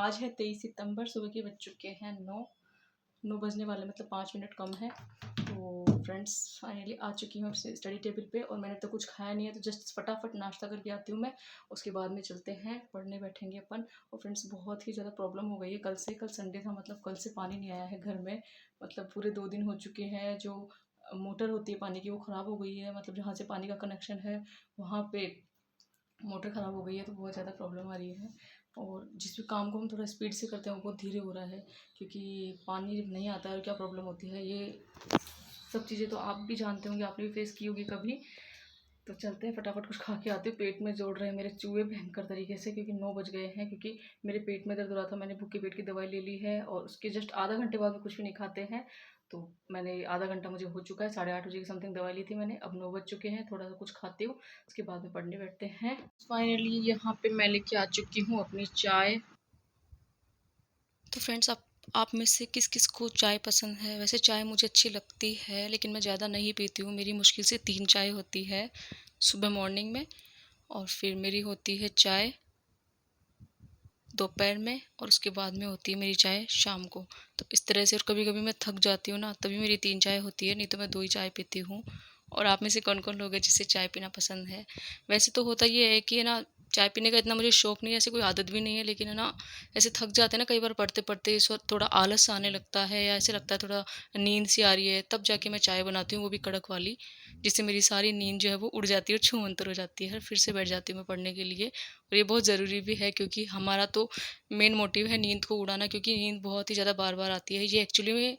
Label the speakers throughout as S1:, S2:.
S1: आज है 23 सितंबर, सुबह के बज चुके हैं 9 बजने वाले, मतलब 5 मिनट कम है। तो फ्रेंड्स फाइनली आ चुकी हूँ अपने स्टडी टेबल पे और मैंने तो कुछ खाया नहीं है, तो जस्ट फटाफट नाश्ता करके आती हूँ मैं। उसके बाद में चलते हैं पढ़ने बैठेंगे अपन। और फ्रेंड्स बहुत ही ज़्यादा प्रॉब्लम हो गई है कल से। कल संडे था, मतलब कल से पानी नहीं आया है घर में। मतलब पूरे 2 दिन हो चुके हैं। जो मोटर होती है पानी की वो ख़राब हो गई है, मतलब जहाँ से पानी का कनेक्शन है वहाँ पे मोटर ख़राब हो गई है। तो बहुत ज़्यादा प्रॉब्लम आ रही है। और जिस भी काम को हम थोड़ा स्पीड से करते हैं वो बहुत धीरे हो रहा है, क्योंकि पानी नहीं आता है और क्या प्रॉब्लम होती है। ये सब चीज़ें तो आप भी जानते होंगे, आपने भी फेस की होगी कभी। तो चलते हैं फटाफट कुछ खा के आते हैं। पेट में जोड़ रहे हैं मेरे चूहे भयंकर तरीके से, क्योंकि 9 बज गए हैं। क्योंकि मेरे पेट में दर्द हो रहा था, मैंने भूखे पेट की दवाई ले ली है और उसके जस्ट आधा घंटे बाद में कुछ भी नहीं खाते हैं। तो मैंने आधा घंटा मुझे हो चुका है, 8:30 बजे की समथिंग दवाई ली थी मैंने। अब 9 बज चुके हैं, थोड़ा सा कुछ खाती हूँ, उसके बाद में पढ़ने बैठते हैं। फाइनली यहाँ पे मैं लेके आ चुकी हूँ अपनी चाय।
S2: तो फ्रेंड्स आप में से किस किस को चाय पसंद है? वैसे चाय मुझे अच्छी लगती है, लेकिन मैं ज़्यादा नहीं पीती हूँ। मेरी मुश्किल से 3 चाय होती है सुबह मॉर्निंग में, और फिर मेरी होती है चाय दोपहर में, और उसके बाद में होती है मेरी चाय शाम को। तो इस तरह से, और कभी-कभी मैं थक जाती हूँ ना, तभी मेरी 3 चाय होती है, नहीं तो मैं 2 ही चाय पीती हूँ। और आप में से कौन-कौन लोग हैं जिसे चाय पीना पसंद है? वैसे तो होता ये है कि है ना, चाय पीने का इतना मुझे शौक नहीं है, ऐसी कोई आदत भी नहीं है, लेकिन है ना, ऐसे थक जाते हैं ना कई बार पढ़ते-पढ़ते, इस वक़्त थोड़ा आलस आने लगता है, या ऐसे लगता है थोड़ा नींद सी आ रही है, तब जाके मैं चाय बनाती हूँ, वो भी कड़क वाली, जिससे मेरी सारी नींद जो है वो उड़ जाती है और छूमंतर हो जाती है। फिर से बैठ जाती हूँ मैं पढ़ने के लिए। और ये बहुत ज़रूरी भी है, क्योंकि हमारा तो मेन मोटिव है नींद को उड़ाना, क्योंकि नींद बहुत ही ज़्यादा बार-बार आती है। ये एक्चुअली में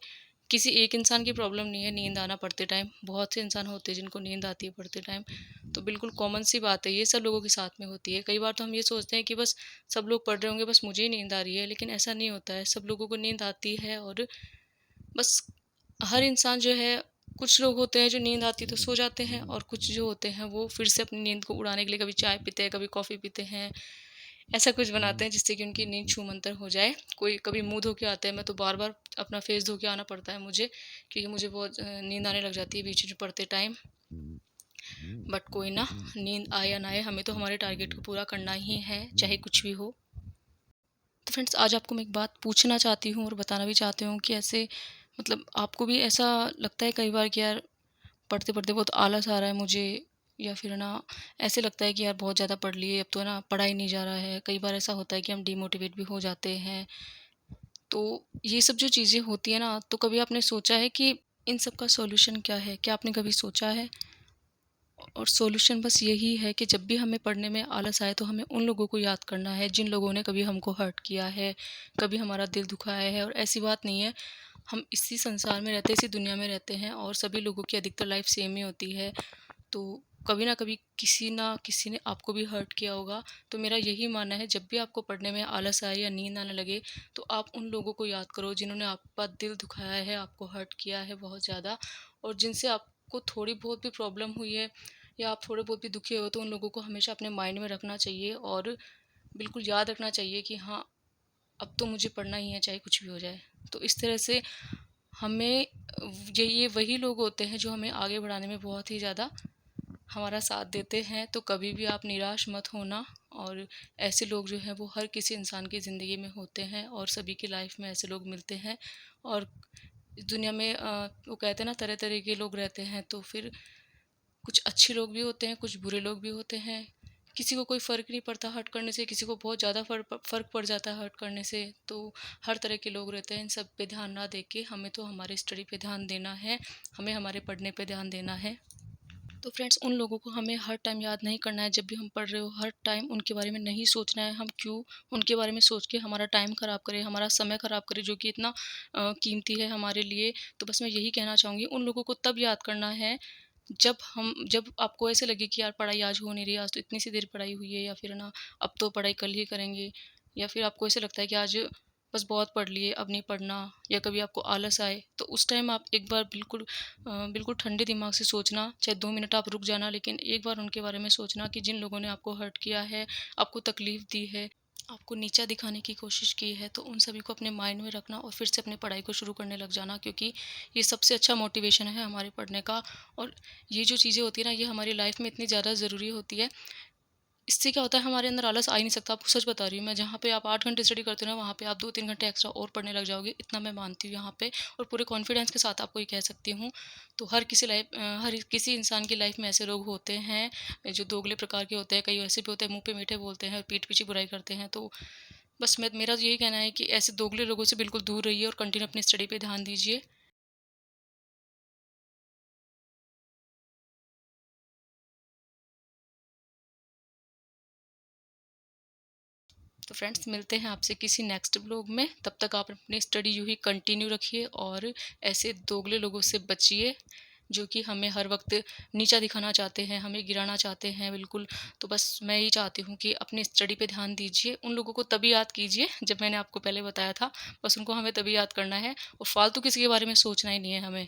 S2: किसी एक इंसान की प्रॉब्लम नहीं है नींद आना पढ़ते टाइम, बहुत से इंसान होते हैं जिनको नींद आती है पढ़ते टाइम। तो बिल्कुल कॉमन सी बात है, ये सब लोगों के साथ में होती है। कई बार तो हम ये सोचते हैं कि बस सब लोग पढ़ रहे होंगे, बस मुझे ही नींद आ रही है, लेकिन ऐसा नहीं होता है। सब लोगों को नींद आती है, और बस हर इंसान जो है, कुछ लोग होते हैं जो नींद आती है तो सो जाते हैं, और कुछ जो होते हैं वो फिर से अपनी नींद को उड़ाने के लिए कभी चाय पीते हैं, कभी कॉफ़ी पीते हैं, ऐसा कुछ बनाते हैं जिससे कि उनकी नींद छूमंतर हो जाए। कोई कभी मुँह धो के आता है, मैं तो बार-बार अपना फेस धो के आना पड़ता है मुझे, क्योंकि मुझे बहुत नींद आने लग जाती है बीच में पढ़ते टाइम। बट कोई ना, नींद आए या ना आए, हमें तो हमारे टारगेट को पूरा करना ही है, चाहे कुछ भी हो। तो फ्रेंड्स, आज आपको मैं एक बात पूछना चाहती हूँ और बताना भी चाहती हूँ कि ऐसे, मतलब आपको भी ऐसा लगता है कई बार कि यार पढ़ते-पढ़ते बहुत आलस आ रहा है मुझे, या फिर ना ऐसे लगता है कि यार बहुत ज़्यादा पढ़ लिए, अब तो ना पढ़ा ही नहीं जा रहा है। कई बार ऐसा होता है कि हम डिमोटिवेट भी हो जाते हैं। तो ये सब जो चीज़ें होती हैं ना, तो कभी आपने सोचा है कि इन सब का सॉल्यूशन क्या है? क्या आपने कभी सोचा है? और सॉल्यूशन बस यही है कि जब भी हमें पढ़ने में आलस आए, तो हमें उन लोगों को याद करना है जिन लोगों ने कभी हमको हर्ट किया है, कभी हमारा दिल दुखाया है। और ऐसी बात नहीं है, हम इसी संसार में रहते हैं, इसी दुनिया में रहते हैं, और सभी लोगों की अधिकतर लाइफ सेम ही होती है। तो कभी ना कभी किसी ना किसी ने आपको भी हर्ट किया होगा। तो मेरा यही मानना है, जब भी आपको पढ़ने में आलस आए या नींद आने लगे, तो आप उन लोगों को याद करो जिन्होंने आपका दिल दुखाया है, आपको हर्ट किया है बहुत ज़्यादा, और जिनसे आपको थोड़ी बहुत भी प्रॉब्लम हुई है, या आप थोड़े बहुत भी दुखी हो, तो उन लोगों को हमेशा अपने माइंड में रखना चाहिए, और बिल्कुल याद रखना चाहिए कि हाँ, अब तो मुझे पढ़ना ही है, चाहे कुछ भी हो जाए। तो इस तरह से हमें, ये वही लोग होते हैं जो हमें आगे बढ़ाने में बहुत ही ज़्यादा हमारा साथ देते हैं। तो कभी भी आप निराश मत होना। और ऐसे लोग जो हैं वो हर किसी इंसान की ज़िंदगी में होते हैं, और सभी की लाइफ में ऐसे लोग मिलते हैं। और इस दुनिया में वो कहते हैं ना, तरह तरह के लोग रहते हैं। तो फिर कुछ अच्छे लोग भी होते हैं, कुछ बुरे लोग भी होते हैं। किसी को कोई फ़र्क नहीं पड़ता हर्ट करने से, किसी को बहुत ज़्यादा फ़र्क पड़ जाता है हर्ट करने से। तो हर तरह के लोग रहते हैं। इन सब पे ध्यान ना दे के हमें तो हमारे स्टडी पे ध्यान देना है, हमें हमारे पढ़ने पे ध्यान देना है। तो फ्रेंड्स, उन लोगों को हमें हर टाइम याद नहीं करना है। जब भी हम पढ़ रहे हो, हर टाइम उनके बारे में नहीं सोचना है। हम क्यों उनके बारे में सोच के हमारा टाइम ख़राब करें, हमारा समय ख़राब करें, जो कि इतना कीमती है हमारे लिए। तो बस मैं यही कहना चाहूँगी, उन लोगों को तब याद करना है जब आपको ऐसे लगे कि यार पढ़ाई आज हो नहीं रही, आज तो इतनी सी देर पढ़ाई हुई है, या फिर ना अब तो पढ़ाई कल ही करेंगे, या फिर आपको ऐसे लगता है कि आज बस बहुत पढ़ लिए, अब नहीं पढ़ना, या कभी आपको आलस आए, तो उस टाइम आप एक बार बिल्कुल ठंडे दिमाग से सोचना। चाहे 2 मिनट आप रुक जाना, लेकिन एक बार उनके बारे में सोचना कि जिन लोगों ने आपको हर्ट किया है, आपको तकलीफ़ दी है, आपको नीचा दिखाने की कोशिश की है, तो उन सभी को अपने माइंड में रखना, और फिर से अपनी पढ़ाई को शुरू करने लग जाना, क्योंकि ये सबसे अच्छा मोटिवेशन है हमारे पढ़ने का। और ये जो चीज़ें होती है ना, ये हमारी लाइफ में इतनी ज़्यादा ज़रूरी होती है। इससे क्या होता है हमारे अंदर आलस आ ही नहीं सकता, आपको सच बता रही हूँ मैं। जहाँ पे आप 8 घंटे स्टडी करते हो ना, वहाँ पे आप 2-3 घंटे एक्स्ट्रा और पढ़ने लग जाओगे, इतना मैं मानती हूँ यहाँ पे, और पूरे कॉन्फिडेंस के साथ आपको ये कह सकती हूँ। तो हर किसी इंसान की लाइफ में ऐसे लोग होते हैं जो दोगले प्रकार के होते हैं, कई ऐसे भी होते हैं मुँह पे मीठे बोलते हैं और पीठ पीछे बुराई करते हैं। तो बस मेरा तो यही कहना है कि ऐसे दोगले लोगों से बिल्कुल दूर रहिए और कंटिन्यू अपनी स्टडी पे ध्यान दीजिए। तो फ्रेंड्स, मिलते हैं आपसे किसी नेक्स्ट व्लॉग में। तब तक आप अपनी स्टडी यूँ ही कंटिन्यू रखिए और ऐसे दोगले लोगों से बचिए जो कि हमें हर वक्त नीचा दिखाना चाहते हैं, हमें गिराना चाहते हैं बिल्कुल। तो बस मैं यही चाहती हूँ कि अपनी स्टडी पे ध्यान दीजिए। उन लोगों को तभी याद कीजिए जब मैंने आपको पहले बताया था, बस उनको हमें तभी याद करना है और फालतू किसी के बारे में सोचना ही नहीं है हमें।